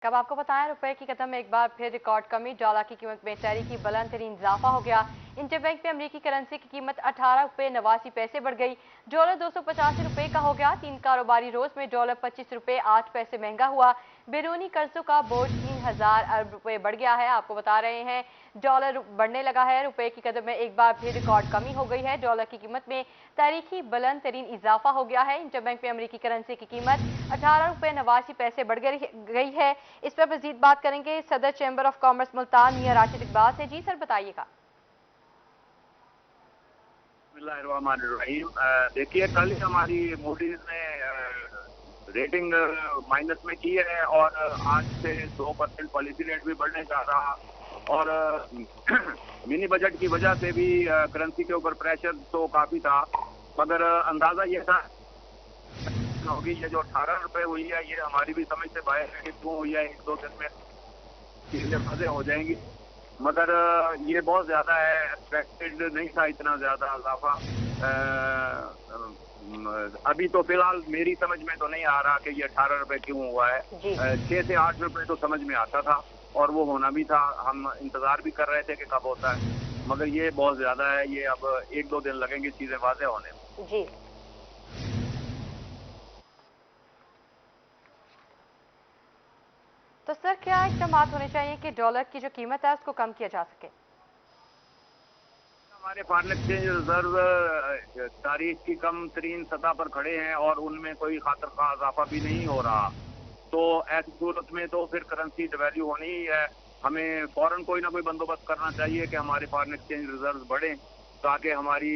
कब आपको बताया रुपए की कदम में एक बार फिर रिकॉर्ड कमी, डॉलर की कीमत में तहरीकी बुलंद तरीन इजाफा हो गया। इंटरबैंक में अमरीकी करेंसी की कीमत 18 रुपये 89 पैसे बढ़ गई। डॉलर 285 रुपये का हो गया। 3 कारोबारी रोज में डॉलर 25 रुपये 8 पैसे महंगा हुआ। बैरूनी कर्जों का बोझ 3000 अरब रुपए बढ़ गया है। आपको बता रहे हैं डॉलर बढ़ने लगा है। रुपए की कदर में एक बार फिर रिकॉर्ड कमी हो गई है। डॉलर की कीमत में तारीखी बुलंद तरीन इजाफा हो गया है। इंटरबैंक में अमरीकी करेंसी की कीमत 18 रुपये 89 पैसे बढ़ गई है। इस पर मजीद बात करेंगे सदर चैम्बर ऑफ कॉमर्स मुल्तान मियां राशिद इकबाल से। जी सर बताइएगा। देखिए, कल हमारी मूडीज ने रेटिंग माइनस में की है और आज से 2% पॉलिसी रेट भी बढ़ने जा रहा और मिनी बजट की वजह से भी करेंसी के ऊपर प्रेशर तो काफी था, मगर अंदाजा ये था होगी। ये जो 18 रुपए हुई है ये हमारी भी समझ से बाहर है कि क्यों हुई है। 1-2 दिन में चीजें वाज़ेह हो जाएंगी, मगर ये बहुत ज्यादा है, एक्सपेक्टेड नहीं था इतना ज्यादा इजाफा। अभी तो फिलहाल मेरी समझ में तो नहीं आ रहा कि ये 18 रुपए क्यों हुआ है। 6 से 8 रुपए तो समझ में आता था और वो होना भी था, हम इंतजार भी कर रहे थे कि कब होता है, मगर ये बहुत ज्यादा है। ये अब 1-2 दिन लगेंगे चीजें वाज़ेह होने में। जी तो सर क्या इकदाम होने चाहिए कि डॉलर की जो कीमत है उसको कम किया जा सके? हमारे फॉरेन एक्सचेंज रिजर्व तारीख की कम तरीन सतह पर खड़े हैं और उनमें कोई खातर का इजाफा भी नहीं हो रहा। तो ऐसी सूरत में तो फिर करेंसी डिवैल्यू होनी ही है। हमें फौरन कोई ना कोई बंदोबस्त करना चाहिए कि हमारे फॉरेन एक्सचेंज रिजर्व बढ़ें ताकि हमारी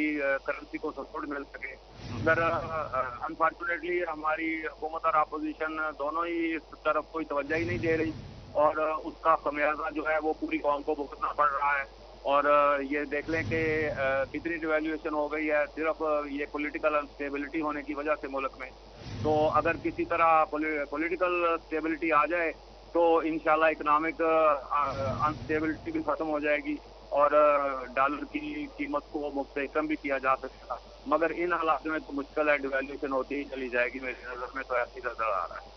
करेंसी को सपोर्ट मिल सके। मगर अनफॉर्चुनेटली हमारी हुकूमत और अपोजिशन दोनों ही इस तरफ कोई तवज्जो ही नहीं दे रही और उसका खमियाजा जो है वो पूरी कौम को भुगतना पड़ रहा है। और ये देख लें कि कितनी डिवैल्यूएशन हो गई है सिर्फ ये पॉलिटिकल अनस्टेबिलिटी होने की वजह से मुल्क में। तो अगर किसी तरह पॉलिटिकल स्टेबिलिटी आ जाए तो इंशाल्लाह इकोनॉमिक अनस्टेबिलिटी भी खत्म हो जाएगी और डॉलर की कीमत को मुस्तहकम भी किया जा सकेगा। मगर इन हालात में तो मुश्किल है, डिवैल्यूएशन होती ही चली जाएगी। मेरी नजर में तो ऐसी नजर आ रहा है।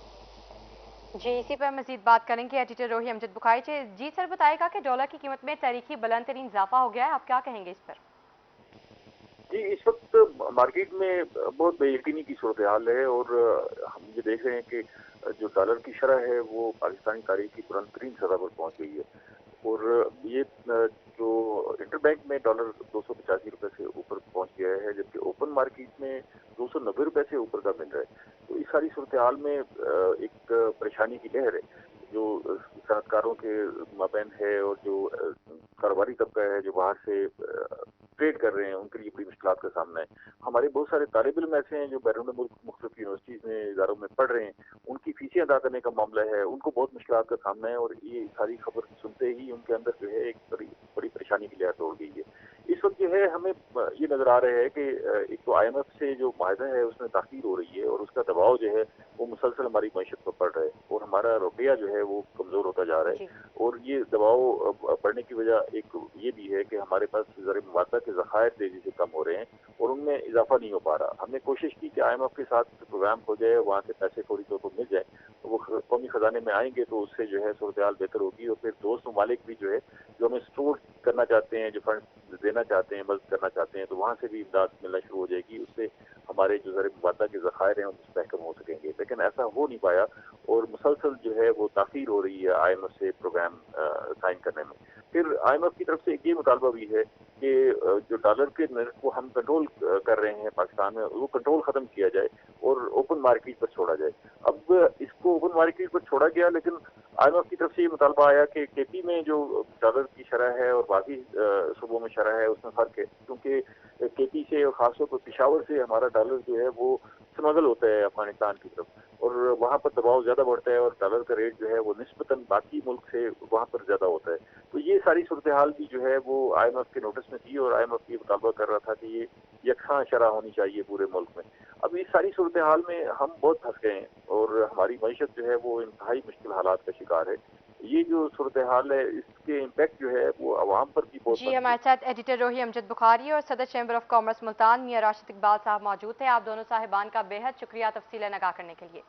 जी इसी पर मजीद बात करेंगे एडिटर रोही अमजद बुखारी से। जी सर बताएगा कि डॉलर की कीमत में तारीखी बुलंद तरीन इजाफा हो गया है, आप क्या कहेंगे इस पर? जी, इस वक्त मार्केट में बहुत बेयकीनी की सूरत हाल है और हम ये देख रहे हैं कि जो डॉलर की शरह है वो पाकिस्तानी तारीख की बुलंद तरीन सतह पर पहुंच गई है और ये जो इंटरबैंक में डॉलर 285 रुपए से ऊपर पहुंच गया है, जबकि ओपन मार्केट में 290 रुपए से ऊपर का मिल रहा है। तो इस सारी सूरत हाल में एक परेशानी की लहर है जो सनतकारों के माबैन है और जो कारोबारी तबका है जो बाहर से ट्रेड कर रहे हैं उनके लिए बड़ी मुश्किल का सामना है। हमारे बहुत सारे तालिब इल्म ऐसे हैं जो बैरून मुल्क मुख्तलिफ यूनिवर्सिटीज में इदारों में पढ़ रहे हैं, उनकी फीसें अदा करने का मामला है, उनको बहुत मुश्किल का सामना है और ये सारी खबर सुनते ही उनके अंदर जो है एक बड़ी परेशानी की लहर दौड़ गई है। इस वक्त जो है हमें ये नजर आ रहा है कि एक तो IMF से जो माहिदा है उसमें ताखीर हो रही है और उसका दबाव जो है वो मुसलसल हमारी मैशत पर पड़ रहा है और हमारा रुपया जो है वो कमजोर होता जा रहा है और ये दबाव पड़ने की वजह एक ये भी है कि हमारे पास ज़र मुबादला के ज़खायर तेजी से कम हो रहे हैं और उनमें इजाफा नहीं हो पा रहा। हमने कोशिश की कि IMF के साथ प्रोग्राम हो जाए, वहाँ से पैसे फौरी तौर पर मिल जाए, तो वो कौमी खजाने में आएंगे तो उससे जो है सूरत हाल बेहतर होगी और फिर दोस्त ममालिक भी जो है जो हमें स्टोर करना चाहते हैं, जो फंड देना चाहते हैं, मदद करना चाहते हैं, तो वहाँ से भी इमदाद मिलना शुरू हो जाएगी। उससे हमारे जो ज़र मुबादला के ज़खायर हैं वो मुस्तहकम हो सकेंगे, लेकिन ऐसा हो नहीं पाया और मुसलसल जो है वो ताखीर हो रही है IMF से प्रोग्राम साइन करने में। फिर IMF की तरफ से एक ये मुतालबा भी है कि जो डॉलर के नर्ख को हम कंट्रोल कर रहे हैं पाकिस्तान में वो कंट्रोल खत्म किया जाए और ओपन मार्केट पर छोड़ा जाए। अब इसको ओपन मार्केट पर छोड़ा गया, लेकिन IMF की तरफ से ये मुतालबा आया कि KP में जो डॉलर की शरह है और बाकी सूबों में शरह है उसमें फर्क है, क्योंकि KP से और खासतौर पर पेशावर से हमारा डॉलर जो है वो स्मगल होता है अफगानिस्तान की तरफ और वहाँ पर दबाव ज्यादा बढ़ता है और डॉलर का रेट जो है वो निस्बतन बाकी मुल्क से वहाँ पर ज्यादा होता है। तो ये सारी सूरत हाल भी जो है वो IMF के नोटिस में थी और IMF ये मुतालबा कर रहा था कि ये यकसां शरह होनी चाहिए पूरे मुल्क में। अब इस सारी सूरत हाल में हम बहुत फंस गए हैं और हमारी मईशत जो है वो इंतहाई मुश्किल हालात का शिकार है। ये जो सूरत हाल है इसके इम्पैक्ट जो है वो आवाम पर भी बहुत। जी हमारे साथ एडिटर रोही अमजद बुखारी और सदर चैम्बर ऑफ कॉमर्स मुल्तान मियां राशिद इकबाल साहब मौजूद थे। आप दोनों साहिबान का बेहद शुक्रिया तफसील नगा करने के लिए।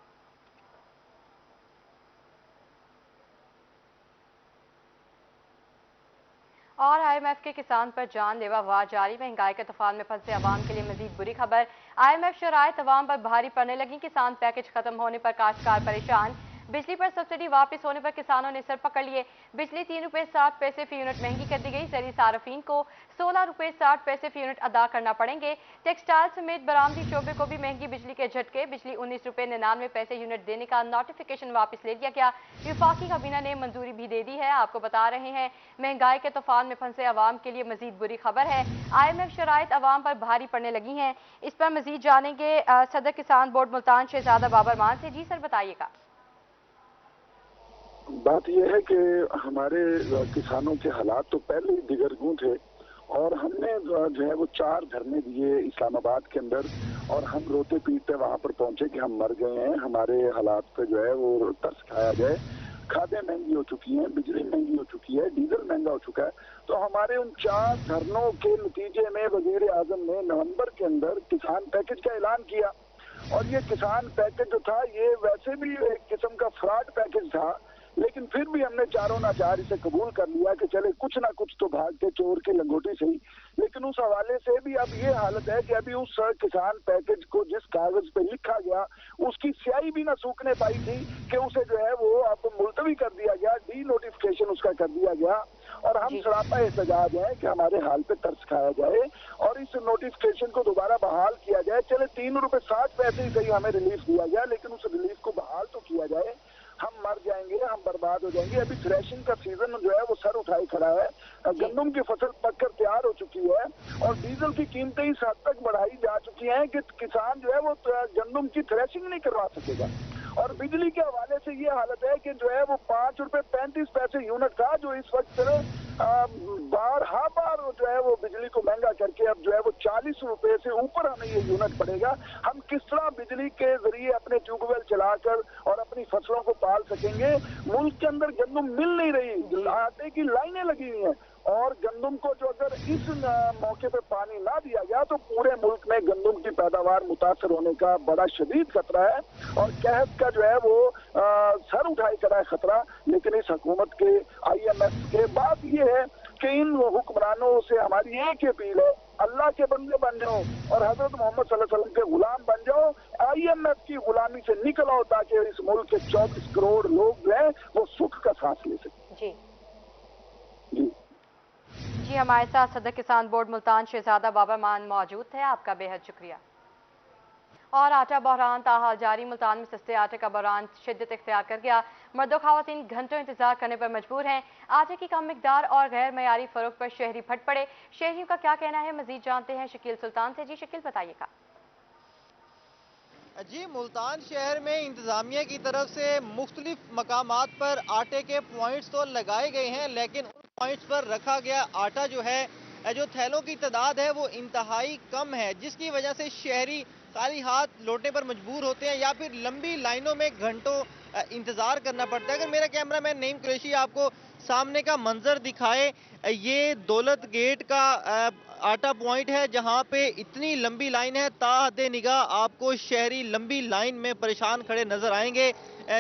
और IMF के किसान पर जानलेवा वार जारी, महंगाई के तूफान में फंसे अवाम के लिए मजीद बुरी खबर। IMF शराइत अवाम पर भारी पड़ने लगी, किसान पैकेज खत्म होने पर काश्तकार परेशान, बिजली पर सब्सिडी वापस होने पर किसानों ने सर पकड़ लिए। बिजली 3 रुपये 60 पैसे फी यूनिट महंगी कर दी गई, जरी सार्फिन को 16 रुपये 60 पैसे फी यूनिट अदा करना पड़ेंगे। टेक्सटाइल समेत बरामदी शोबे को भी महंगी बिजली के झटके, बिजली 19 रुपये 99 पैसे यूनिट देने का नोटिफिकेशन वापस ले लिया गया। विफाकी काबीना ने मंजूरी भी दे दी है। आपको बता रहे हैं, महंगाई के तूफान में फंसे अवाम के लिए मजीद बुरी खबर है। IMF शराइत अवाम पर भारी पड़ने लगी हैं। इस पर मजीद जानेंगे सदर किसान बोर्ड मुल्तान शहजादा बाबर मान से। जी सर, बताइएगा। बात यह है कि हमारे किसानों के हालात तो पहले ही दिगरगूं थे और हमने जो है वो 4 धरने दिए इस्लामाबाद के अंदर और हम रोते पीटते वहां पर पहुंचे कि हम मर गए हैं, हमारे हालात पे जो है वो तरस खाया जाए। खादें महंगी हो चुकी हैं, बिजली महंगी हो चुकी है, डीजल महंगा हो चुका है। तो हमारे उन 4 धरनों के नतीजे में वजीर आजम ने नवंबर के अंदर किसान पैकेज का ऐलान किया और ये किसान पैकेज जो था ये वैसे भी एक किस्म का फ्रॉड पैकेज था, लेकिन फिर भी हमने चारों नाचार इसे कबूल कर लिया कि चले कुछ ना कुछ तो भाग के चोर की लंगोटी सही। लेकिन उस हवाले से भी अब ये हालत है कि अभी उस किसान पैकेज को जिस कागज पे लिखा गया उसकी स्याही भी ना सूखने पाई थी कि उसे जो है वो अब मुलतवी कर दिया गया, डी नोटिफिकेशन उसका कर दिया गया। और हम सरापा एहतजाज है कि हमारे हाल पे तरस खाया जाए और इस नोटिफिकेशन को दोबारा बहाल किया जाए। चले 3 रुपए 60 पैसे ही सही हमें रिलीफ दिया गया, लेकिन उस रिलीफ को बहाल तो किया जाए। हम मर जाएंगे, हम बर्बाद हो जाएंगे। अभी थ्रेशिंग का सीजन जो है वो सर उठाए खड़ा है, गंदम की फसल पककर तैयार हो चुकी है और डीजल की कीमतें इस हद तक बढ़ाई जा चुकी हैं कि किसान जो है वो गंदम की थ्रेशिंग नहीं करवा सकेगा। और बिजली के हवाले से ये हालत है कि जो है वो 5 रुपए 35 पैसे यूनिट था, जो इस वक्त बार जो है वो बिजली को महंगा करके अब जो है वो 40 रुपए से ऊपर हमें ये यूनिट पड़ेगा। हम किस तरह बिजली के जरिए अपने ट्यूबवेल चलाकर और अपनी फसलों को पाल सकेंगे? मुल्क के अंदर गंदम मिल नहीं रही, आटे की लाइनें लगी हुई हैं और गंदम को जो अगर इस मौके पे पानी ना दिया गया तो पूरे मुल्क में गंदम की पैदावार मुतासर होने का बड़ा शदीद खतरा है और कहत का जो है वो सर उठाई करा है खतरा। लेकिन इस हुकूमत के IMF के बात ये है कि इन हुक्मरानों से हमारी एक ही अपील है, अल्लाह के बंदे बन जाओ और हजरत मोहम्मद सल्लल्लाहु अलैहि वसल्लम के गुलाम बन जाओ। IMF की गुलामी से निकल आओ ताकि इस मुल्क के 24 करोड़ लोग जो है वो सुख का सांस ले सकें। जी, हमारे साथ सदर किसान बोर्ड मुल्तान शहजादा बाबर मान मौजूद थे, आपका बेहद शुक्रिया। और आटा बहरान ताहाल जारी, मुल्तान में सस्ते आटे का बहरान शिद्दत इख्तियार कर गया। मर्दो ख़वातीन घंटों इंतजार करने पर मजबूर हैं। आटे की कम मिकदार और गैर मयारी फरोख्त पर शहरी फट पड़े। शहरियों का क्या कहना है, मजीद जानते हैं शकील सुल्तान से। जी शकील, बताइएगा। जी, मुल्तान शहर में इंतजामिया की तरफ से मुख्तलिफ मकामात पर आटे के पॉइंट्स तो लगाए गए हैं, लेकिन उन पॉइंट्स पर रखा गया आटा जो है, जो थैलों की तादाद है वो इंतहाई कम है, जिसकी वजह से शहरी खाली हाथ लौटने पर मजबूर होते हैं या फिर लंबी लाइनों में घंटों इंतजार करना पड़ता है। अगर मेरा कैमरा मैन नईम कुरैशी आपको सामने का मंजर दिखाए, ये दौलत गेट का आटा पॉइंट है जहां पे इतनी लंबी लाइन है, ताहदे निगाह आपको शहरी लंबी लाइन में परेशान खड़े नजर आएंगे,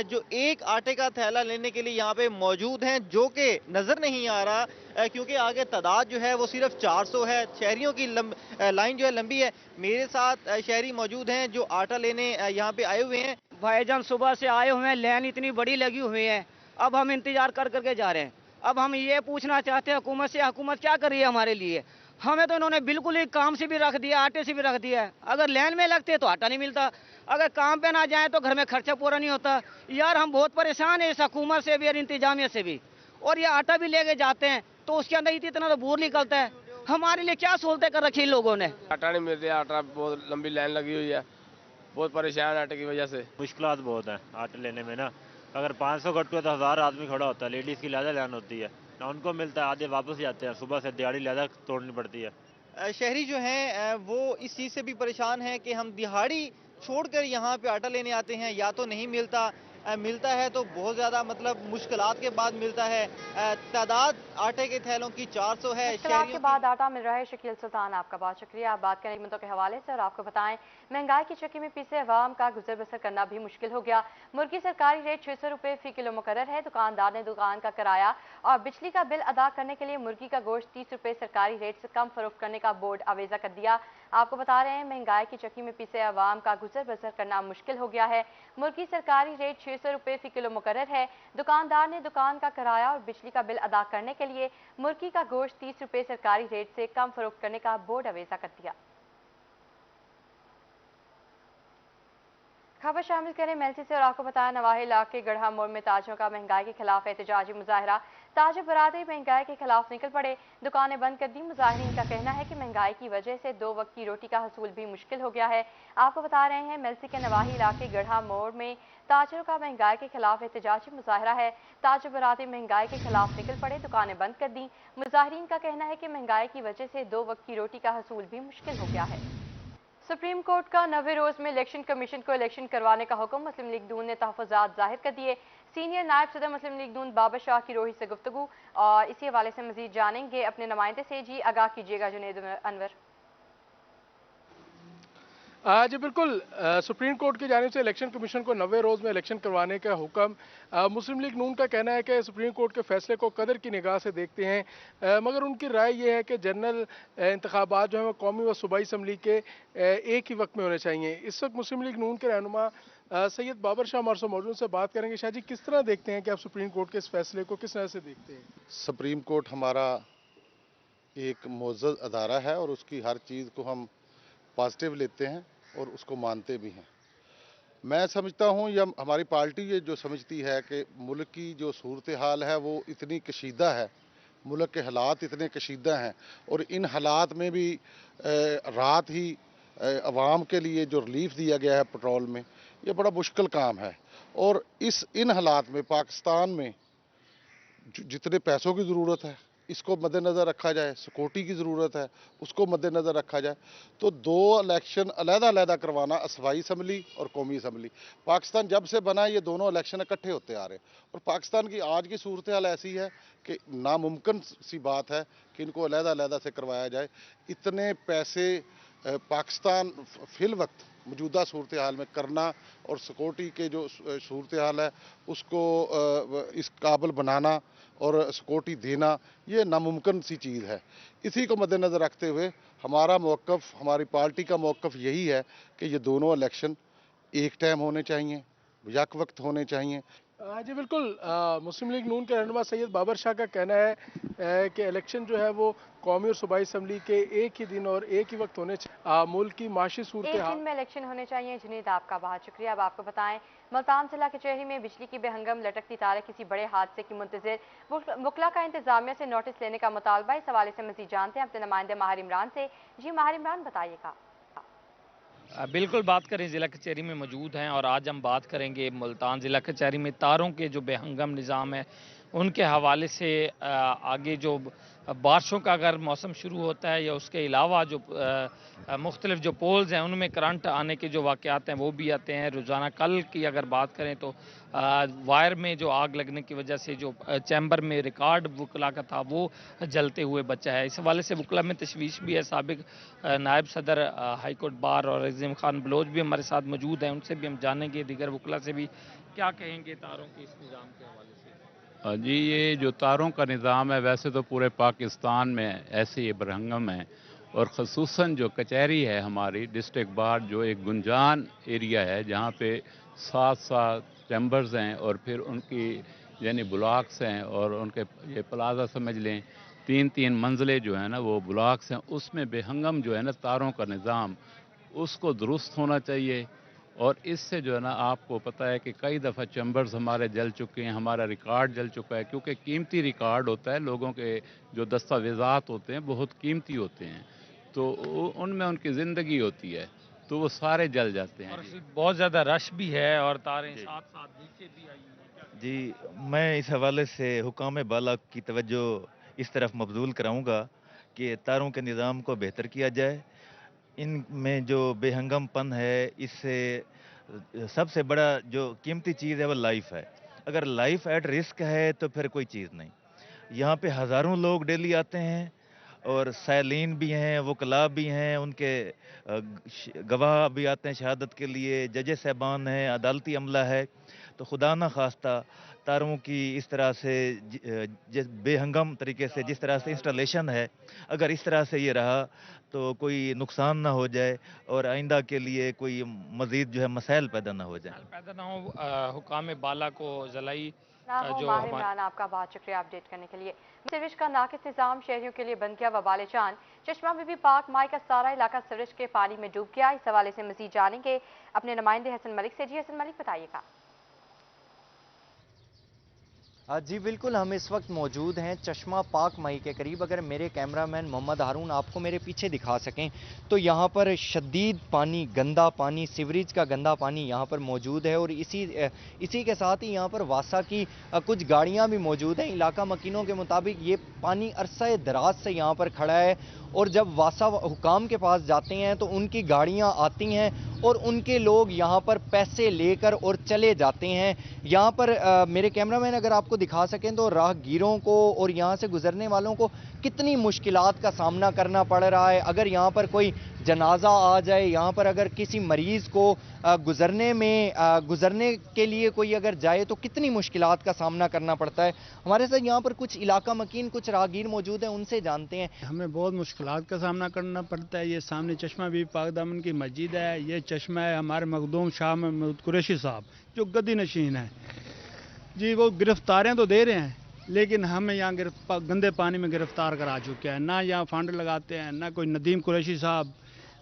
जो एक आटे का थैला लेने के लिए यहाँ पे मौजूद हैं, जो कि नजर नहीं आ रहा क्योंकि आगे तादाद जो है वो सिर्फ 400 है। शहरियों की लाइन जो है लंबी है। मेरे साथ शहरी मौजूद हैं जो आटा लेने यहाँ पे आए हुए हैं। भाईजान सुबह से आए हुए हैं, लाइन इतनी बड़ी लगी हुई है, अब हम इंतजार कर करके जा रहे हैं। अब हम ये पूछना चाहते हैं हुकूमत से, हुकूमत क्या कर रही है हमारे लिए? हमें तो इन्होंने बिल्कुल ही काम से भी रख दिया, आटे से भी रख दिया है। अगर लाइन में लगते तो आटा नहीं मिलता, अगर काम पे ना जाए तो घर में खर्चा पूरा नहीं होता। यार हम बहुत परेशान है इस हुकूमत से भी और इंतजामिया से भी। और ये आटा भी लेके जाते हैं तो उसके अंदर इतना तो बूर निकलता है। हमारे लिए क्या सहूलतें कर रखी इन लोगों ने? आटा नहीं मिल रहा, आटा बहुत लंबी लाइन लगी हुई है, बहुत परेशान आटे की वजह से। मुश्किलात बहुत है आटे लेने में ना, अगर 500 कट्टू है तो 1000 आदमी खड़ा होता है, लेडीज़ की ज़्यादा लाइन होती है ना, उनको मिलता है, आधे वापस जाते हैं। सुबह से दिहाड़ी ज़्यादा तोड़नी पड़ती है। शहरी जो हैं वो इस चीज़ से भी परेशान हैं कि हम दिहाड़ी छोड़कर यहाँ पे आटा लेने आते हैं, या तो नहीं मिलता मिलता है तो बहुत ज़्यादा मतलब मुश्किलात के बाद मिलता है। तादाद आटे के थैलों की 400 है। मुश्किलात के शहरियों बाद आटा मिल रहा है। शकील सुल्तान, आपका बहुत शुक्रिया। आप बात करें कीमतों के हवाले से और आपको बताएं महंगाई की चक्की में पिसे अवाम का गुजर बसर करना भी मुश्किल हो गया। मुर्गी सरकारी रेट 600 रुपये फी किलो मुकर्रर है। दुकानदार ने दुकान का किराया और बिजली का बिल अदा करने के लिए मुर्गी का गोश्त 30 रुपये सरकारी रेट से कम फरोख्त करने का बोर्ड अवेजा कर दिया। आपको बता रहे हैं महंगाई की चक्की में पिसे अवाम का गुजर बसर करना मुश्किल हो गया है। मुर्गी सरकारी रेट 600 रुपये फी किलो मुकर्रर है। दुकानदार ने दुकान का किराया और बिजली का बिल अदा करने के लिए मुर्गी का गोश्त 30 रुपये सरकारी रेट से कम फरोख्त करने का बोर्ड अवेजा कर दिया। खबर शामिल करें मेलसी से और आपको बताया नवाही इलाके गढ़ा मोड़ में ताजों का महंगाई के खिलाफ एहतजाजी मुजाहरा। ताज बरादरी महंगाई के खिलाफ निकल पड़े, दुकानें बंद कर दी। मुजाहिरीन का कहना है कि महंगाई की वजह से 2 वक्त की रोटी का हसूल भी मुश्किल हो गया है। आपको बता रहे हैं मेलसी के नवाही इलाके गढ़ा मोड़ में ताजरों का महंगाई के खिलाफ एहतजाजी मुजाहरा है। ताज बरादरी महंगाई के खिलाफ निकल पड़े, दुकानें बंद कर दी। मुजाहिरीन का कहना है कि महंगाई की वजह से 2 वक्त की रोटी का हसूल भी मुश्किल हो गया है। सुप्रीम कोर्ट का 90 रोज में इलेक्शन कमीशन को इलेक्शन करवाने का हुक्म। मुस्लिम लीग नून ने तहफ़्फ़ुज़ात जाहिर कर दिए। सीनियर नायब सदर मुस्लिम लीग नून बाबर शाह की रोही से गुफ्तगू और इसी हवाले से मजीद जानेंगे अपने नुमाइंदे से। जी आगाह कीजिएगा जुनैद अनवर। जी बिल्कुल, सुप्रीम कोर्ट की जानिब से इलेक्शन कमीशन को 90 रोज़ में इलेक्शन करवाने का हुक्म। मुस्लिम लीग नून का कहना है कि सुप्रीम कोर्ट के फैसले को कदर की निगाह से देखते हैं, मगर उनकी राय ये है कि जनरल इंतखाबात जो हैं वो कौमी व सूबाई असम्बली के एक ही वक्त में होने चाहिए। इस वक्त मुस्लिम लीग नून के रहनुमा सैयद बाबर शाह हमारे साथ मौजूद से बात करेंगे। शाह जी, किस तरह देखते हैं कि आप सुप्रीम कोर्ट के इस फैसले को किस तरह से देखते हैं? सुप्रीम कोर्ट हमारा एक मोअज़्ज़ज़ अदारा है और उसकी हर चीज़ को हम पॉजिटिव लेते हैं और उसको मानते भी हैं। मैं समझता हूँ या हमारी पार्टी ये जो समझती है कि मुल्क की जो सूरत हाल है वो इतनी कशीदा है, मुल्क के हालात इतने कशीदा हैं और इन हालात में भी रात ही अवाम के लिए जो रिलीफ दिया गया है पेट्रोल में, ये बड़ा मुश्किल काम है। और इन हालात में पाकिस्तान में जितने पैसों की ज़रूरत है इसको मद्देनज़र रखा जाए, सिक्योरिटी की ज़रूरत है उसको मद्देनज़र रखा जाए, तो 2 इलेक्शन अलग-अलग करवाना, सूबाई असम्बली और कौमी असम्बली। पाकिस्तान जब से बना ये दोनों इलेक्शन इकट्ठे होते आ रहे हैं और पाकिस्तान की आज की सूरत हाल ऐसी है कि नामुमकिन सी बात है कि इनको अलग-अलग से करवाया जाए। इतने पैसे पाकिस्तान फिल वक्त मौजूदा सूरत हाल में करना और सिक्योरिटी के जो सूरत हाल है उसको इस काबिल बनाना और सिक्योरिटी देना, ये नामुमकिन सी चीज़ है। इसी को मद्देनज़र रखते हुए हमारा मौक़िफ़, हमारी पार्टी का मौक़िफ़ यही है कि ये दोनों इलेक्शन एक टाइम होने चाहिए, यक वक्त होने चाहिए। जी बिल्कुल, मुस्लिम लीग नून के रहनुमा सैयद बाबर शाह का कहना है कि इलेक्शन जो है वो कौमी और सूबाई असम्बली के एक ही दिन और एक ही वक्त होने चाहिए। मुल्क की माशी सूरत एक दिन में इलेक्शन होने चाहिए। जुनैद, आपका बहुत शुक्रिया। अब आपको बताएं मुल्तान जिला कचहरी में बिजली की बेहंगम लटकती तारें किसी बड़े हादसे की मुंतज़िर। वकला का इंतजामिया से नोटिस लेने का मुतालबा। इस हवाले से मजीद जानते हैं अपने नुमाइंदे माहिर इमरान से। जी माहिर इमरान, बताइएगा। बिल्कुल, बात करें ज़िला कचहरी में मौजूद हैं और आज हम बात करेंगे मुल्तान ज़िला कचहरी में तारों के जो बेहंगम निज़ाम है उनके हवाले से। आगे जो बारिशों का अगर मौसम शुरू होता है या उसके अलावा जो मुख्तलिफ जो पोल्स हैं उनमें करंट आने के जो वाक़यात हैं वो भी आते हैं रोज़ाना। कल की अगर बात करें तो वायर में जो आग लगने की वजह से जो चैम्बर में रिकॉर्ड वकला का था वो जलते हुए बचा है। इस हवाले से वकला में तशवीश भी है। साबिक नायब सदर हाई कोर्ट बार और अज़ीम खान बलोच भी हमारे साथ मौजूद हैं, उनसे भी हम जानेंगे, दीगर वकला से भी क्या कहेंगे तारों के इस निज़ाम के हवाले से। जी, ये जो तारों का निज़ाम है वैसे तो पूरे पाकिस्तान में ऐसे ही बरहंगम है और ख़ुसूसन जो कचहरी है हमारी डिस्ट्रिक्ट बार, जो एक गुंजान एरिया है जहाँ पे 7 चैम्बर्स हैं और फिर उनकी यानी ब्लॉक्स हैं और उनके ये प्लाजा समझ लें 3-3 मंजिलें जो हैं ना वो ब्लॉक्स हैं, उसमें बेहंगम जो है ना तारों का निज़ाम उसको दुरुस्त होना चाहिए। और इससे जो है ना आपको पता है कि कई दफ़ा चैम्बर्स हमारे जल चुके हैं, हमारा रिकॉर्ड जल चुका है, क्योंकि कीमती रिकॉर्ड होता है, लोगों के जो दस्तावेज़ात होते हैं बहुत कीमती होते हैं, तो उनमें उनकी ज़िंदगी होती है, तो वो सारे जल जाते हैं। और बहुत ज़्यादा रश भी है और तारें साथ साथ नीचे भी आई हैं। जी, मैं इस हवाले से हुकाम बाला की तवज्जो इस तरफ मबजूल कराऊँगा कि तारों के निज़ाम को बेहतर किया जाए। इनमें जो बेहंगमपन है इससे सबसे बड़ा जो कीमती चीज़ है वो लाइफ है। अगर लाइफ एट रिस्क है तो फिर कोई चीज़ नहीं। यहाँ पे हज़ारों लोग डेली आते हैं और साइलीन भी हैं, वकला भी हैं, उनके गवाह भी आते हैं शहादत के लिए, जज साहबान हैं, अदालती अमला है। तो खुदा न खास्ता तारों की इस तरह से जिस बेहंगम तरीके से जिस तरह से इंस्टॉलेशन है, अगर इस तरह से ये रहा तो कोई नुकसान ना हो जाए और आइंदा के लिए कोई मज़ीद जो है मसाइल पैदा ना हो जाए। पैदा ना हो। हुकाम बाला को जलाई जो माहिर इमरान, आपका बहुत शुक्रिया अपडेट करने के लिए। सीवरेज का नाकिस निजाम शहरियों के लिए बन गया वबाल जान। चश्मा बीबी पाक माई का सारा इलाका सीवरेज के पानी में डूब गया। इस हवाले से मजीद जानेंगे अपने नुमाइंदे हसन मलिक से। जी हसन मलिक, बताइएगा। जी बिल्कुल, हम इस वक्त मौजूद हैं चश्मा पाक मई के करीब। अगर मेरे कैमरामैन मोहम्मद हारून आपको मेरे पीछे दिखा सकें तो यहाँ पर शदीद पानी, गंदा पानी, सीवरेज का गंदा पानी यहाँ पर मौजूद है। और इसी के साथ ही यहाँ पर वासा की कुछ गाड़ियाँ भी मौजूद हैं। इलाका मकीनों के मुताबिक ये पानी अरसा दराज से यहाँ पर खड़ा है और जब वासा हुकाम के पास जाते हैं तो उनकी गाड़ियाँ आती हैं और उनके लोग यहाँ पर पैसे लेकर और चले जाते हैं। यहाँ पर मेरे कैमरामैन अगर आपको दिखा सकें तो राहगीरों को और यहाँ से गुजरने वालों को कितनी मुश्किलात का सामना करना पड़ रहा है। अगर यहाँ पर कोई जनाजा आ जाए, यहाँ पर अगर किसी मरीज को गुजरने के लिए कोई अगर जाए तो कितनी मुश्किलात का सामना करना पड़ता है। हमारे साथ यहाँ पर कुछ इलाका मकीन, कुछ राहगीर मौजूद हैं, उनसे जानते हैं। हमें बहुत मुश्किलात का सामना करना पड़ता है। ये सामने चश्मा बीबी पाक दामन की मस्जिद है, ये चश्मा है हमारे मखदूम शाह महमूद कुरैशी साहब जो गद्दी नशीन है जी। वो गिरफ्तारें तो दे रहे हैं लेकिन हमें यहाँ गंदे पानी में गिरफ्तार करा चुके हैं। ना यहाँ फंड लगाते हैं, ना कोई नदीम कुरैशी साहब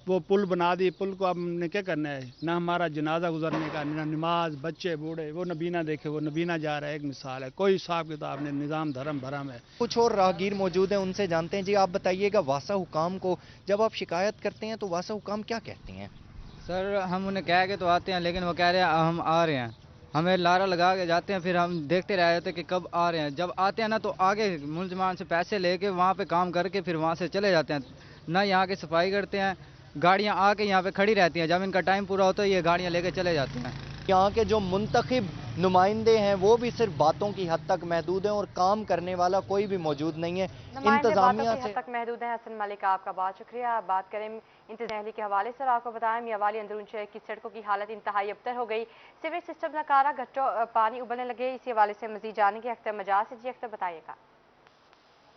वो पुल बना दी, पुल को अब हमने क्या करना है, ना हमारा जनाजा गुजरने का, ना नमाज, बच्चे बूढ़े वो नबीना देखे वो नबीना जा रहा है। एक मिसाल है, कोई हिसाब किताब ने निज़ाम धर्म भरम है। कुछ और राहगीर मौजूद हैं, उनसे जानते हैं। जी आप बताइएगा, वासा हुकाम को जब आप शिकायत करते हैं तो वासा हुकाम क्या कहते हैं? सर हम उन्हें कह के तो आते हैं लेकिन वो कह रहे हैं हम आ रहे हैं, हमें लारा लगा के जाते हैं, फिर हम देखते रह जाते हैं कि कब आ रहे हैं। जब आते हैं ना तो आगे मुलजमान से पैसे लेके वहाँ पे काम करके फिर वहाँ से चले जाते हैं। ना यहाँ की सफाई करते हैं, गाड़ियाँ आके यहाँ पे खड़ी रहती हैं, जब इनका टाइम पूरा होता है ये गाड़ियाँ लेके चले जाते हैं। यहाँ के जो मुंतखब नुमाइंदे हैं वो भी सिर्फ बातों की हद तक महदूद हैं और काम करने वाला कोई भी मौजूद नहीं है। इंतजामिया से तक महदूद है। हसन मलिक, आपका बहुत शुक्रिया। बात करें इंतजामी के हवाले से, आपको बताएं मियावाली अंदरून शहर की सड़कों की हालत इंतहाई अबतर हो गई। सीवरेज सिस्टम नकारा, घट्टों पानी उबलने लगे। इसी हवाले से मजीद जानेंगे अख्तर मजाज से। जी अख्तर, बताइएगा।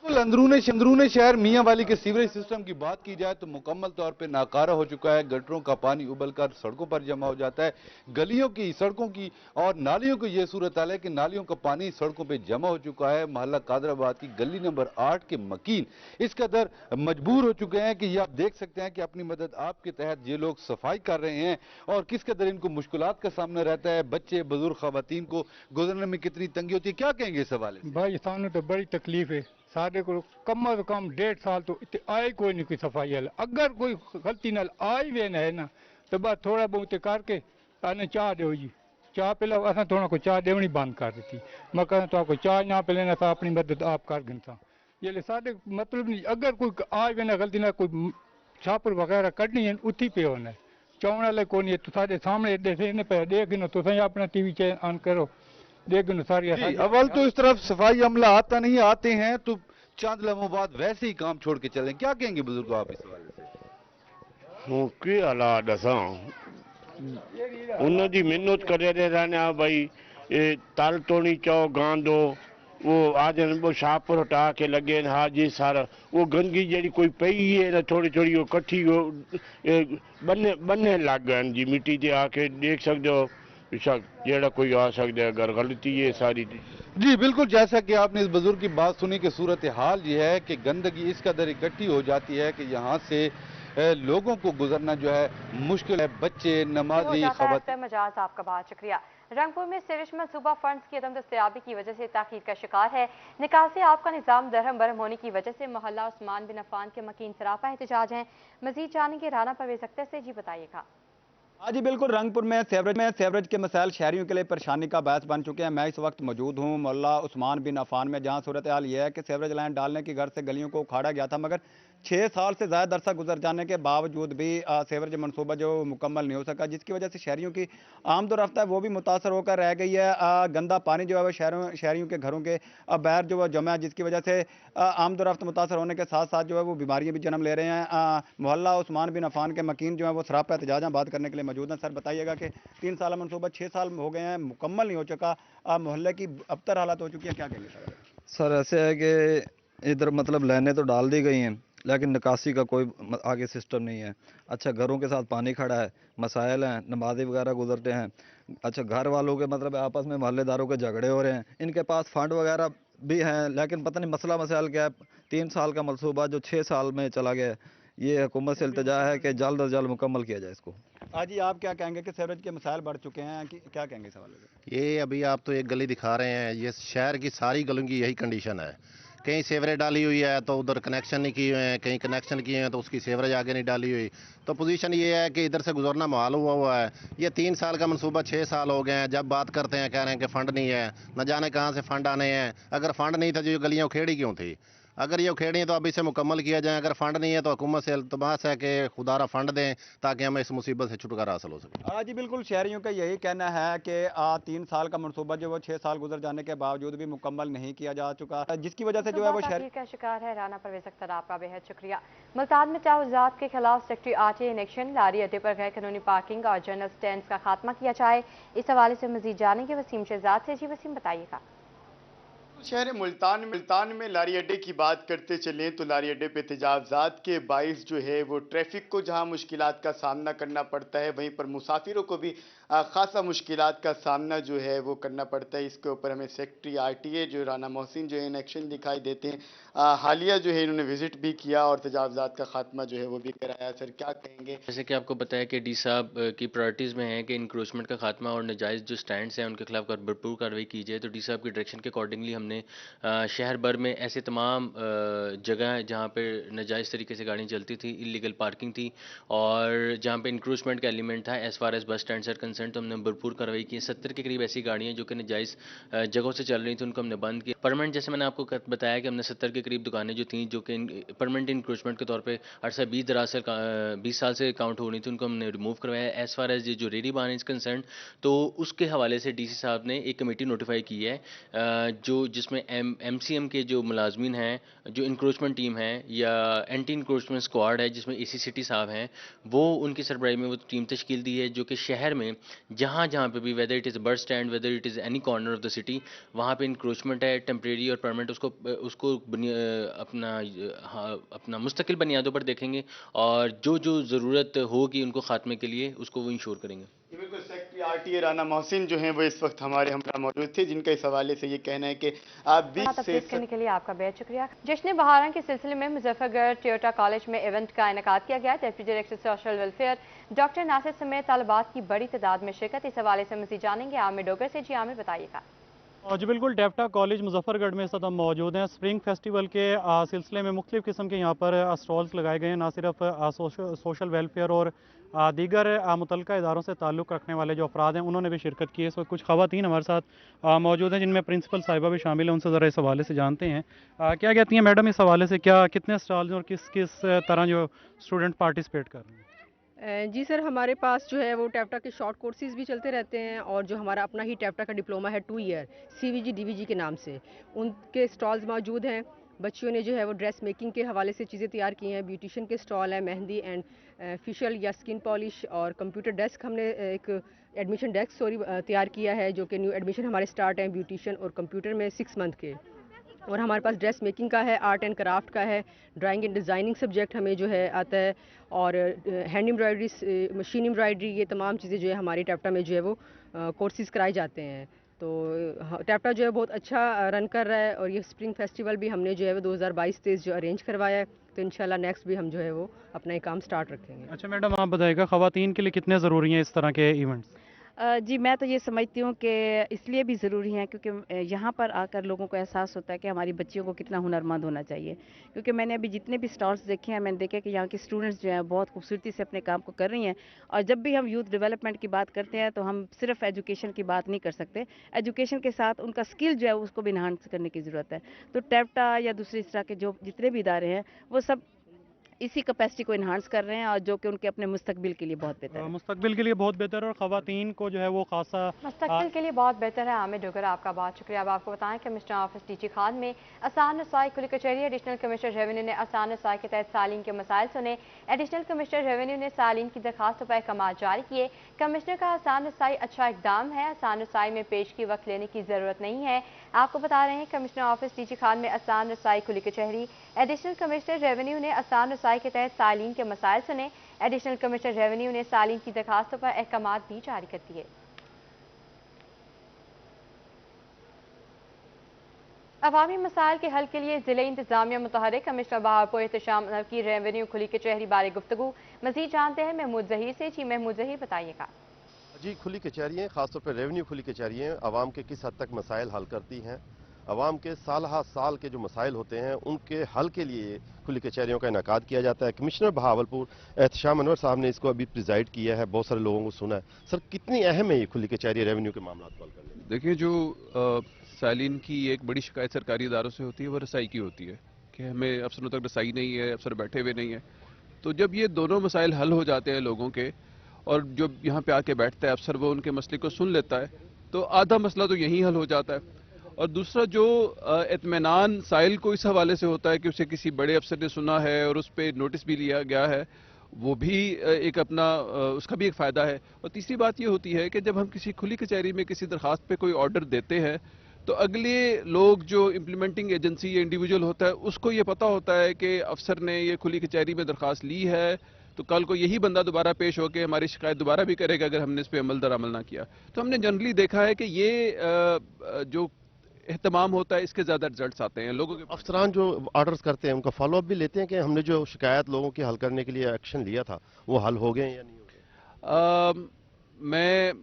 अंदरून शहर मियांवाली के सीवरेज सिस्टम की बात की जाए तो मुकम्मल तौर पे नाकारा हो चुका है। गटरों का पानी उबलकर सड़कों पर जमा हो जाता है। गलियों की, सड़कों की और नालियों की ये सूरत हाल है कि नालियों का पानी सड़कों पे जमा हो चुका है। मोहल्ला कादराबाद की गली नंबर 8 के मकीन इस कदर मजबूर हो चुके हैं कि ये आप देख सकते हैं कि अपनी मदद आपके तहत ये लोग सफाई कर रहे हैं और किस कदर इनको मुश्किलात का सामना रहता है। बच्चे, बुजुर्ग, खवातीन को गुजरने में कितनी तंगी होती है। क्या कहेंगे इस हवाले से? भाई सानू तो बड़ी तकलीफ है। साढ़े को कम से कम 1.5 साल तो इतने आए कोई नहीं कोई सफाई वाला। अगर कोई गलती नाल आई वे है ना तो बस थोड़ा बहुत करके आने चाह दो जी, चाह पहले असा थोड़ा को चाह देवनी बंद कर दी थी। मैं कहना तो आपको चाह ना पहले ना था अपनी मदद आप कर गिनता ये साढ़े मतलब नहीं। अगर कोई आए वे ना गलती ना कोई छापर वगैरह कढ़नी है उठी पे होना चाहने वाले को नहीं। तो साढ़े सामने देख गिनो तो सही अपना टीवी चैनल ऑन करो देखो सारी। अव्वल तो इस तरफ सफाई अमला आता नहीं, आते हैं तो चंद लम्हों बाद वैसे ही काम छोड़ के चले। क्या कहेंगे बुजुर्ग आप इस हवाले से? की हालात असा उन्होंने मेहनत करे रहने भाई तल तोड़ी चौ गांदो वो आज वो शाहपुर हटा के लगे हाँ जी सारा वो गंदगी जी कोई पई है ना थोड़ी थोड़ी वो कट्ठी बनने लग गए जी। मिट्टी से आके देख सकते हो जेड़ा कोई आ सकता है अगर गलती है सारी। जी बिल्कुल, जैसा कि आपने इस बुजुर्ग की बात सुनी कि सूरत हाल ये है कि गंदगी इस कदर इकट्ठी हो जाती है कि यहाँ से लोगों को गुजरना जो है मुश्किल है। बच्चे, नमाजी, खवातीन। मजाज, आपका बहुत शुक्रिया। रंगपुर में सीवरेज मंसूबा फंड्स की अदम दस्तयाबी की वजह से ताखीर का शिकार है। निकासी आपका निज़ाम दरहम बरहम होने की वजह से मोहल्ला उस्मान बिन अफान के मकीन सरापा एहतजाज हैं। मजीद जानेंगे राना परवेज अख्तर से। जी बताइएगा। हाँ जी बिल्कुल, रंगपुर में सेवरेज के मसाइल शहरियों के लिए परेशानी का बायस बन चुके हैं। मैं इस वक्त मौजूद हूँ मोहल्ला उस्मान बिन अफान में, जहाँ सूरत हाल यह है कि सेवरेज लाइन डालने की गर्ज से गलियों को उखाड़ा गया था, मगर 6 साल से ज़्यादा अरसा गुजर जाने के बावजूद भी सेवरेज मनसूबा जो मुकम्मल नहीं हो सका, जिसकी वजह से शहरियों की आमदोरफ्त है वो भी मुतासर होकर रह गई है। गंदा पानी जो है वो शहरियों के घरों के बाहर जो है जमा है, जिसकी वजह से आमदोरफ्त मुतासर होने के साथ साथ जो है वो बीमारियाँ भी जन्म ले रहे हैं। मोहल्ला उस्मान बिन अफान के मकीन जो है वो सरापा एहतजाज बात करने के लिए मौजूद हैं। सर बताइएगा कि 3 साल मनसूबा 6 साल हो गए हैं, मुकम्मल नहीं हो चुका, मोहल्ले की अबतर हालत हो चुकी है, क्या कहेंगे सर? सर ऐसे है कि इधर मतलब लाइनें तो डाल दी गई हैं, लेकिन निकासी का कोई आगे सिस्टम नहीं है। अच्छा, घरों के साथ पानी खड़ा है, मसाइल हैं, नमाज़ी वगैरह गुजरते हैं। अच्छा, घर वालों के मतलब आपस में मोहल्लेदारों के झगड़े हो रहे हैं, इनके पास फंड वगैरह भी हैं, लेकिन पता नहीं मसला मसाइल क्या है। 3 साल का मनसूबा जो 6 साल में चला गया, ये हुकूमत से इल्तिजा है कि जल्द अज जल्द मुकम्मल किया जाए इसको। आज ही आप क्या कहेंगे कि सेवरेज के मसाइल बढ़ चुके हैं, कि क्या कहेंगे इस हवाले से? ये अभी आप तो एक गली दिखा रहे हैं, ये शहर की सारी गलियों की यही कंडीशन है। कहीं सेवरेज डाली हुई है तो उधर कनेक्शन नहीं किए हुए हैं, कहीं कनेक्शन किए हैं तो उसकी सेवरेज आगे नहीं डाली हुई। तो पोजीशन ये है कि इधर से गुजरना मुहाल हुआ है। ये 3 साल का मनसूबा 6 साल हो गए हैं। जब बात करते हैं कह रहे हैं कि फ़ंड नहीं है, न जाने कहाँ से फ़ंड आने हैं। अगर फ़ंड नहीं था, जो गलियाँ उखेड़ी क्यों थी? अगर ये उखेड़ी हैं तो अब इसे मुकम्मल किया जाए। अगर फ़ंड नहीं है तो हुकूमत से इल्तमास है कि खुदारा फ़ंड दें ताकि हमें इस मुसीबत से छुटकारा हासिल हो सके। जी बिल्कुल, शहरियों का यही कहना है कि 3 साल का मनसूबा जो वो 6 साल गुजर जाने के बावजूद भी मुकम्मल नहीं किया जा चुका, जिसकी वजह से जो है वो शहर का शिकार है। राना परवेज अख्तर, आपका बेहद शुक्रिया। मुल्तान में तजावुज़ात के खिलाफ सेक्रेटरी आरटीए इन एक्शन, लारी अड्डे पर गैर कानूनी पार्किंग और जनरल स्टैंड का खात्मा किया जाए। इस हवाले से मजीद जानेंगे वसीम शहजाद से। जी वसीम, बताइएगा। शहर मुल्तान में लारी अड्डे की बात करते चलें तो लारी अड्डे पे तजावुज़ात के बाइस जो है वो ट्रैफिक को जहां मुश्किलात का सामना करना पड़ता है, वहीं पर मुसाफिरों को भी खासा मुश्किलात का सामना जो है वो करना पड़ता है। इसके ऊपर हमें सेक्रेटरी आरटीए जो राना मोहसिन जो है इन एक्शन दिखाई देते हैं। हालिया जो है इन्होंने विजिट भी किया और तजावुज़ात का खात्मा जो है वो भी कराया। सर क्या कहेंगे? जैसे कि आपको बताया कि डी साहब की प्रायोरिटीज़ में है कि इंक्रोचमेंट का खात्मा और नाजायज़ जो स्टैंड्स हैं उनके खिलाफ भरपूर कार्रवाई की जाए। तो डी साहब की डायरेक्शन के अकॉर्डिंगली हमने शहर भर में ऐसे तमाम जगह हैं जहाँ पे नाजायज़ तरीके से गाड़ियाँ चलती थी, इलीगल पार्किंग थी और जहाँ पे इंक्रोचमेंट का एलिमेंट था as far as bus stand sir concern, तो हमने भरपूर कार्रवाई की। 70 के करीब ऐसी गाड़ियाँ जो कि नाजायज़ जगहों से चल रही थी उनको हमने बंद किया। परमानेंट, जैसे मैंने आपको बताया कि हमने 70 के करीब दुकानें जो थी जो कि परमानेंट इंक्रोचमेंट के तौर पर अरसा 20 साल से काउंट हो रही थी, उनको हमने रिमूव करवाया। एज़ फार एज़ जो रेडी बान इज़ कंसर्न, तो उसके हवाले से डीसी साहब ने एक कमेटी नोटिफाई की है जिसमें एमसीएम के जो मुलाजमीन हैं, जो इंक्रोचमेंट टीम है या एंटी इंक्रोचमेंट स्क्वाड है जिसमें एसी सिटी साहब हैं, वो उनकी सरबराही में वो टीम तश्कील दी है जो कि शहर में जहाँ पे भी whether it is bus stand, whether it is any corner of the city, वहाँ पे इंक्रोचमेंट है टेम्परेरी और परमानेंट, उसको अपना मुस्तकिल बुनियादों पर देखेंगे और जो ज़रूरत होगी उनको खात्मे के लिए उसको वो इंश्योर करेंगे। बिल्कुल, सेक्रेटरी आरटीए राना मोहसिन जो हैं वो इस वक्त हमारे हमरा मौजूद थे, जिनका इस हवाले से ये कहना है कि आप 20 से करने के लिए आपका बेहद शुक्रिया। जश्न बहारां के सिलसिले में मुजफ्फरगढ़ टोयोटा कॉलेज में इवेंट का इनेकाद किया गया। Deputy director social welfare doctor Nasir समेत तालिबात की बड़ी तादाद में शिरकत। इस हवाले से मज़ीद जानेंगे आमिर डोगर से। जी आमिर, बताइएगा। जी बिल्कुल, डेप्टा कॉलेज मुजफ्फरगढ़ में इस वक्त हम मौजूद हैं। स्प्रिंग फेस्टिवल के सिलसिले में मुख्तलिफ़ किस्म के यहाँ पर स्टॉल्स लगाए गए हैं। ना सिर्फ सोशल वेलफेयर और दीगर मुतल्लिका इदारों से ताल्लुक़ रखने वाले जो अफराद हैं उन्होंने भी शिरकत की है। इस वक्त कुछ ख़वातीन हमारे साथ मौजूद हैं जिनमें प्रिंसिपल साहिबा भी शामिल हैं। उनसे ज़रा इस हवाले से जानते हैं क्या कहती हैं मैडम इस हवाले से, क्या कितने स्टॉल्स और किस किस तरह जो स्टूडेंट पार्टिसिपेट कर रहे हैं? जी सर, हमारे पास जो है वो टैप्टा के शॉर्ट कोर्सेज़ भी चलते रहते हैं और जो हमारा अपना ही टैप्टा का डिप्लोमा है 2 ईयर CVG DVG के नाम से, उनके स्टॉल्स मौजूद हैं। बच्चियों ने जो है वो ड्रेस मेकिंग के हवाले से चीज़ें तैयार की हैं। ब्यूटिशियन के स्टॉल है, मेहंदी एंड फेशियल या स्किन पॉलिश और कंप्यूटर डेस्क, हमने एक एडमिशन डेस्क तैयार किया है जो कि न्यू एडमिशन हमारे स्टार्ट हैं ब्यूटिशियन और कंप्यूटर में 6 मंथ के। और हमारे पास ड्रेस मेकिंग का है, आर्ट एंड क्राफ्ट का है, ड्राइंग एंड डिज़ाइनिंग सब्जेक्ट हमें जो है आता है और हैंड एम्ब्रॉयडरी, मशीन एम्ब्रॉयडरी, ये तमाम चीज़ें जो है हमारी टैप्टा में जो है वो कोर्सेज़ कराए जाते हैं। तो टैप्टा जो है बहुत अच्छा रन कर रहा है और ये स्प्रिंग फेस्टिवल भी हमने जो है वो 2022-23 जो अरेंज करवाया है, तो इंशाल्लाह नेक्स्ट भी हम जो है वो अपना ये काम स्टार्ट रखेंगे। अच्छा मैडम, आप बताइएगा ख़वातीन के लिए कितने ज़रूरी हैं इस तरह के इवेंट्स? जी मैं तो ये समझती हूँ कि इसलिए भी ज़रूरी है क्योंकि यहाँ पर आकर लोगों को एहसास होता है कि हमारी बच्चियों को कितना हुनरमंद होना चाहिए। क्योंकि मैंने अभी जितने भी स्टॉल्स देखे हैं मैंने देखा कि यहाँ की स्टूडेंट्स जो हैं बहुत खूबसूरती से अपने काम को कर रही हैं। और जब भी हम यूथ डेवलपमेंट की बात करते हैं तो हम सिर्फ एजुकेशन की बात नहीं कर सकते, एजुकेशन के साथ उनका स्किल जो है उसको भी इन्हांस करने की ज़रूरत है। तो टेप्टा या दूसरी इस तरह के जो जितने भी इदारे हैं वो सब इसी कैपेसिटी को इन्हांस कर रहे हैं और जो कि उनके अपने मुस्तकबिल के लिए बहुत बेहतर है। मुस्तकबिल के लिए बहुत बेहतर है और ख़वातीन को जो है वो खासा मुस्तकबिल के लिए बहुत बेहतर है। आमिर डोगर आपका बहुत शुक्रिया। अब आपको बताएं कि कमिश्नर ऑफिस डीजी खान में आसान रसाई कुली कचहरी एडिशनल कमिश्नर रेवेन्यू ने आसान रसाई के तहत सालीन के मसाइल सुने। एडिशनल कमिश्नर रेवेन्यू ने सालीन की दरखास्तों पर अहकाम जारी किए। कमिश्नर का आसान रसाई अच्छा इकदाम है, आसान रसाई में पेश की वक्त लेने की ज़रूरत नहीं है। आपको बता रहे हैं कमिश्नर ऑफिस डीजी खान में आसान रसाई खुली कचहरी एडिशनल कमिश्नर रेवेन्यू ने आसान रसाई के तहत सालीन के मसाइल सुने। एडिशनल कमिश्नर रेवेन्यू ने सालीन की दरखास्तों पर अहकाम भी जारी कर दिए। अवामी मसाइल के हल के लिए जिले इंतजामिया मुतहरिक कमिश्नर बहावलपुर एहतशाम अनवर की रेवेन्यू खुली कचहरी बारे गुफ्तगू। मजीद जानते हैं महमूद जहीर से। जी महमूद जहीर बताइएगा। जी खुली कचहरियाँ खासतौर पर रेवेन्यू खुली कचहरियाँ आवाम के किस हद तक मसाइल हल करती हैं, आवाम के साल के जो मसाइल होते हैं उनके हल के लिए खुली कचहरियों का इनेकाद किया जाता है। कमिश्नर बहावलपुर एहतशाम अनवर साहब ने इसको अभी प्रिजाइड किया है, बहुत सारे लोगों को सुना है। सर कितनी अहम है ये खुली कचहरी रेवेन्यू के मामला को हल करने में? देखिए जो सालीन की एक बड़ी शिकायत सरकारी इदारों से होती है वो रसाई की होती है कि हमें अफसरों तक रसाई नहीं है, अफसर बैठे हुए नहीं है। तो जब ये दोनों मसाइल हल हो जाते हैं लोगों के और जब यहाँ पे आके बैठता है अफसर वो उनके मसले को सुन लेता है तो आधा मसला तो यहीं हल हो जाता है। और दूसरा जो इत्मीनान साइल को इस हवाले से होता है कि उसे किसी बड़े अफसर ने सुना है और उस पर नोटिस भी लिया गया है, वो भी एक अपना उसका भी एक फ़ायदा है। और तीसरी बात ये होती है कि जब हम किसी खुली कचहरी में किसी दरखास्त पे कोई ऑर्डर देते हैं तो अगले लोग जो इम्प्लीमेंटिंग एजेंसी या इंडिविजुअल होता है उसको ये पता होता है कि अफसर ने ये खुली कचहरी में दरखास्त ली है तो कल को यही बंदा दोबारा पेश होकर हमारी शिकायत दोबारा भी करेगा अगर हमने इस पर अमल दरामल ना किया। तो हमने जनरली देखा है कि ये जो एहतमाम होता है इसके ज़्यादा रिजल्ट्स आते हैं लोगों के। अफसरान जो ऑर्डर्स करते हैं उनका फॉलोअप भी लेते हैं कि हमने जो शिकायत लोगों की हल करने के लिए एक्शन लिया था वो हल हो गए या नहीं हो गए?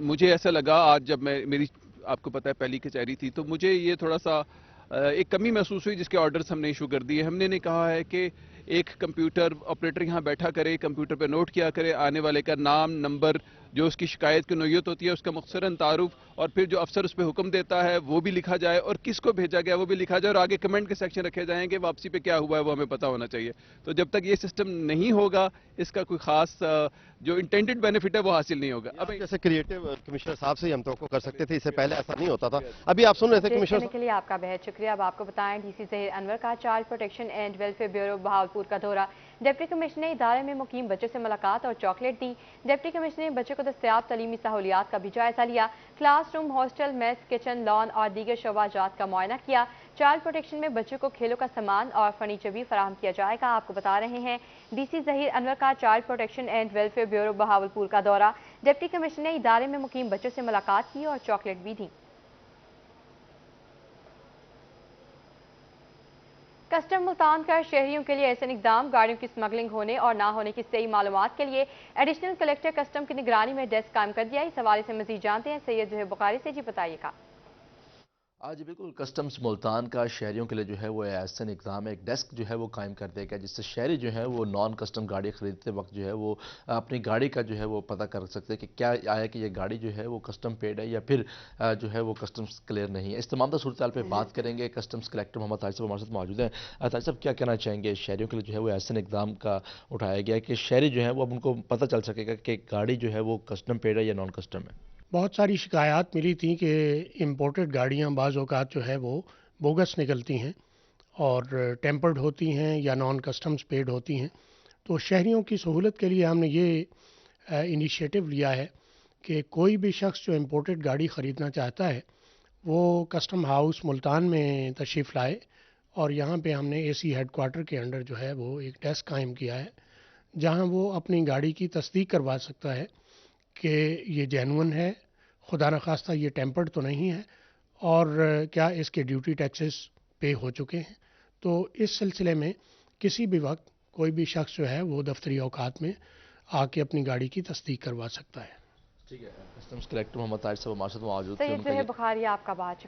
मुझे ऐसा लगा आज जब मेरी आपको पता है पहली कचहरी थी तो मुझे ये थोड़ा सा एक कमी महसूस हुई जिसके ऑर्डर्स हमने इशू कर दिए। हमने नहीं कहा है कि एक कंप्यूटर ऑपरेटर यहाँ बैठा करे, कंप्यूटर पे नोट किया करे आने वाले का नाम नंबर, जो उसकी शिकायत की नोयत होती है उसका मुख्तसरन तारुफ, और फिर जो अफसर उस पर हुक्म देता है वो भी लिखा जाए और किसको भेजा गया वो भी लिखा जाए और आगे कमेंट के सेक्शन रखे जाएंगे वापसी पे क्या हुआ है वो हमें पता होना चाहिए। तो जब तक ये सिस्टम नहीं होगा इसका कोई खास जो इंटेंडेड बेनिफिट है वो हासिल नहीं होगा। अब जैसे क्रिएटिव कमिश्नर साहब से हम तो कर सकते थे, इससे पहले ऐसा नहीं होता था। अभी आप सुन रहे थे कमिश्नर के लिए आपका बेहद शुक्रिया। अब आपको बताएं डीसी ज़हीर अनवर का child protection and welfare bureau Bahawalpur का दौरा। डिप्टी कमिश्नर ने इदारे में मुकीम बच्चों से मुलाकात और चॉकलेट दी। डिप्टी कमिश्नर ने बच्चों को दस्तयाब तलीमी सहूलियात का भी जायजा लिया। Classroom, hostel, mess, kitchen, lawn और दीगर शोबाजात का मुआयना किया। चाइल्ड प्रोटेक्शन में बच्चों को खेलों का सामान और फर्नीचर भी फराहम किया जाएगा। आपको बता रहे हैं डीसी ज़हीर अनवर का child protection and welfare bureau Bahawalpur का दौरा। डिप्टी कमिश्नर ने इदारे में मुकीम बच्चों से मुलाकात की और चॉकलेट भी दी। कस्टम मुल्तान का शहरियों के लिए ऐसे इकदाम, गाड़ियों की स्मगलिंग होने और ना होने की सही मालूमात के लिए एडिशनल कलेक्टर कस्टम की निगरानी में डेस्क कायम कर दिया। इस हवाले से मजीद जानते हैं सैयद जोहेब बुखारी से। जी बताइएगा। आज बिल्कुल कस्टम्स मुल्तान का शहरियों के लिए जो है वो एहसन एग्ज़ाम है, एक डेस्क जो है वो कायम कर दिया गया जिससे शहरी जो है वो नॉन कस्टम गाड़ी ख़रीदते वक्त जो है वो अपनी गाड़ी का जो है वो पता कर सकते हैं कि क्या आया कि ये गाड़ी जो है वो कस्टम पेड है या फिर जो है वो कस्टम्स क्लियर नहीं है। इस तमाम सूरत पर बात करेंगे। कस्टम्स कलेक्टर मोहम्मद ताज साहब हमारे साथ मौजूद हैं। ताज साहब क्या कहना चाहेंगे, शहरियों के लिए जो है वो एहसन इक़दाम का उठाया गया है कि शहरी जो है वो अब उनको पता चल सकेगा कि गाड़ी जो है वो कस्टम पेड है या नॉन कस्टम है? बहुत सारी शिकायत मिली थी कि इम्पोर्टेड गाड़ियाँ बाज़ औक़ात जो है वो बोगस निकलती हैं और टेम्पर्ड होती हैं या नॉन कस्टम्स पेड होती हैं। तो शहरियों की सहूलत के लिए हमने ये इनिशिएटिव लिया है कि कोई भी शख्स जो इम्पोर्टेड गाड़ी ख़रीदना चाहता है वो कस्टम हाउस मुल्तान में तशरीफ़ लाए और यहाँ पे हमने AC हेडक्वार्टर के अंडर जो है वो एक डेस्क कायम किया है जहाँ वो अपनी गाड़ी की तस्दीक करवा सकता है कि ये जेन्युइन है, खुदा न खास्ता ये टेम्पर्ड तो नहीं है और क्या इसके ड्यूटी टैक्सेस पे हो चुके हैं। तो इस सिलसिले में किसी भी वक्त कोई भी शख्स जो है वो दफ्तरी औकात में आके अपनी गाड़ी की तस्दीक करवा सकता है। ठीक है, कस्टम्स कलेक्टर मोहम्मद तारिक साहब हमारे साथ मौजूद थे। सैयद उनका ज़हीर ये बुखारी आपका बात